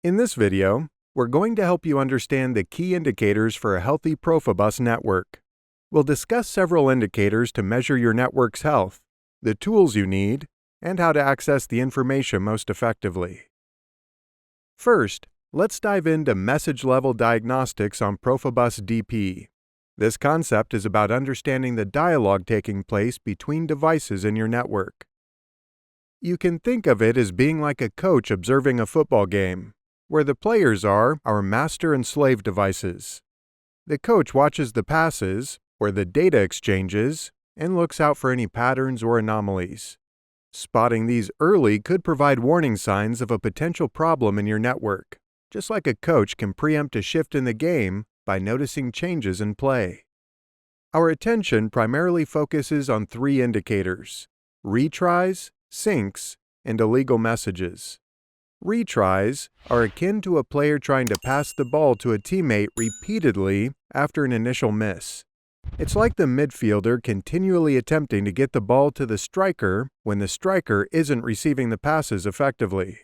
In this video, we're going to help you understand the key indicators for a healthy PROFIBUS network. We'll discuss several indicators to measure your network's health, the tools you need, and how to access the information most effectively. First, let's dive into message level diagnostics on PROFIBUS DP. This concept is about understanding the dialogue taking place between devices in your network. You can think of it as being like a coach observing a football game, where the players are our master and slave devices. The coach watches the passes, or the data exchanges, and looks out for any patterns or anomalies. Spotting these early could provide warning signs of a potential problem in your network, just like a coach can preempt a shift in the game by noticing changes in play. Our attention primarily focuses on three indicators: retries, syncs, and illegal messages. Retries are akin to a player trying to pass the ball to a teammate repeatedly after an initial miss. It's like the midfielder continually attempting to get the ball to the striker when the striker isn't receiving the passes effectively.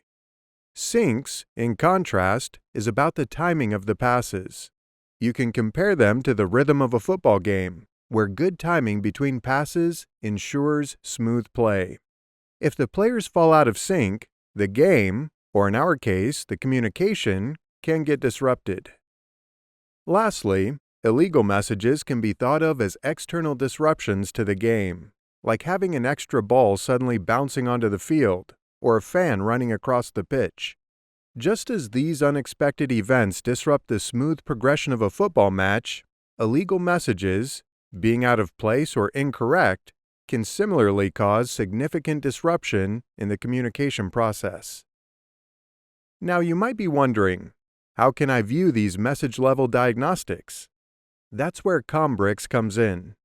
Syncs, in contrast, is about the timing of the passes. You can compare them to the rhythm of a football game, where good timing between passes ensures smooth play. If the players fall out of sync, the game, or in our case, the communication, can get disrupted. Lastly, illegal messages can be thought of as external disruptions to the game, like having an extra ball suddenly bouncing onto the field, or a fan running across the pitch. Just as these unexpected events disrupt the smooth progression of a football match, illegal messages, being out of place or incorrect, can similarly cause significant disruption in the communication process. Now you might be wondering, how can I view these message-level diagnostics? That's where Combrix comes in.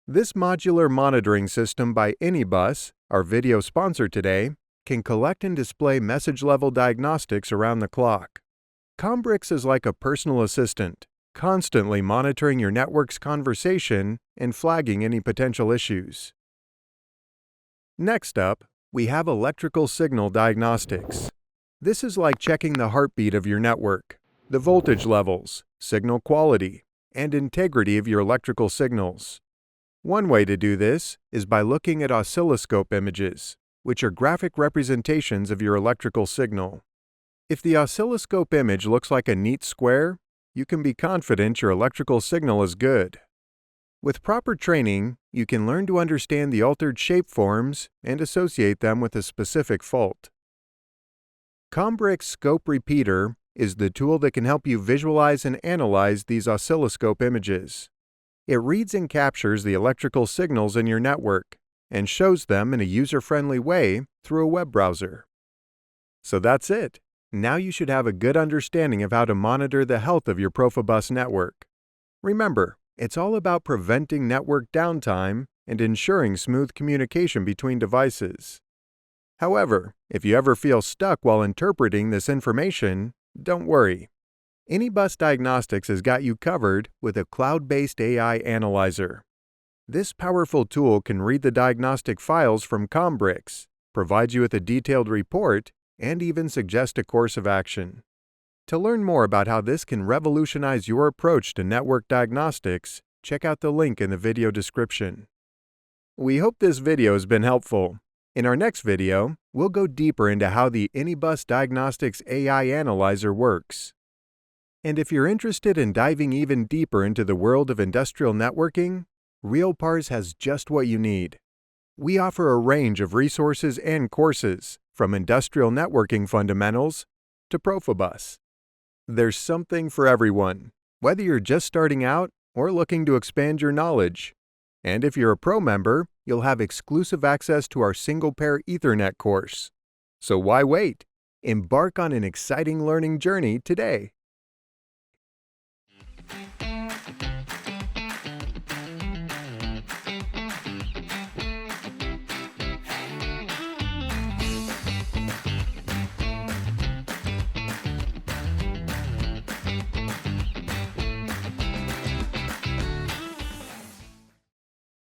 This modular monitoring system by Anybus, our video sponsor today, can collect and display message-level diagnostics around the clock. Combrix is like a personal assistant, constantly monitoring your network's conversation and flagging any potential issues. Next up, we have electrical signal diagnostics. This is like checking the heartbeat of your network, the voltage levels, signal quality, and integrity of your electrical signals. One way to do this is by looking at oscilloscope images, which are graphic representations of your electrical signal. If the oscilloscope image looks like a neat square, you can be confident your electrical signal is good. With proper training, you can learn to understand the altered shapeforms and associate them with a specific fault. Combrix Scope Repeater is the tool that can help you visualize and analyze these oscilloscope images. It reads and captures the electrical signals in your network and shows them in a user-friendly way through a web browser. So that's it. Now you should have a good understanding of how to monitor the health of your PROFIBUS network. Remember, it's all about preventing network downtime and ensuring smooth communication between devices. However, if you ever feel stuck while interpreting this information, don't worry. Anybus Diagnostics has got you covered with a cloud-based AI analyzer. This powerful tool can read the diagnostic files from Combrix, provide you with a detailed report, and even suggest a course of action. To learn more about how this can revolutionize your approach to network diagnostics, check out the link in the video description. We hope this video has been helpful. In our next video, we'll go deeper into how the Anybus Diagnostics AI Analyzer works. And if you're interested in diving even deeper into the world of industrial networking, RealPars has just what you need. We offer a range of resources and courses, from industrial networking fundamentals to PROFIBUS. There's something for everyone, whether you're just starting out or looking to expand your knowledge. And if you're a pro member, you'll have exclusive access to our single-pair Ethernet course. So why wait? Embark on an exciting learning journey today.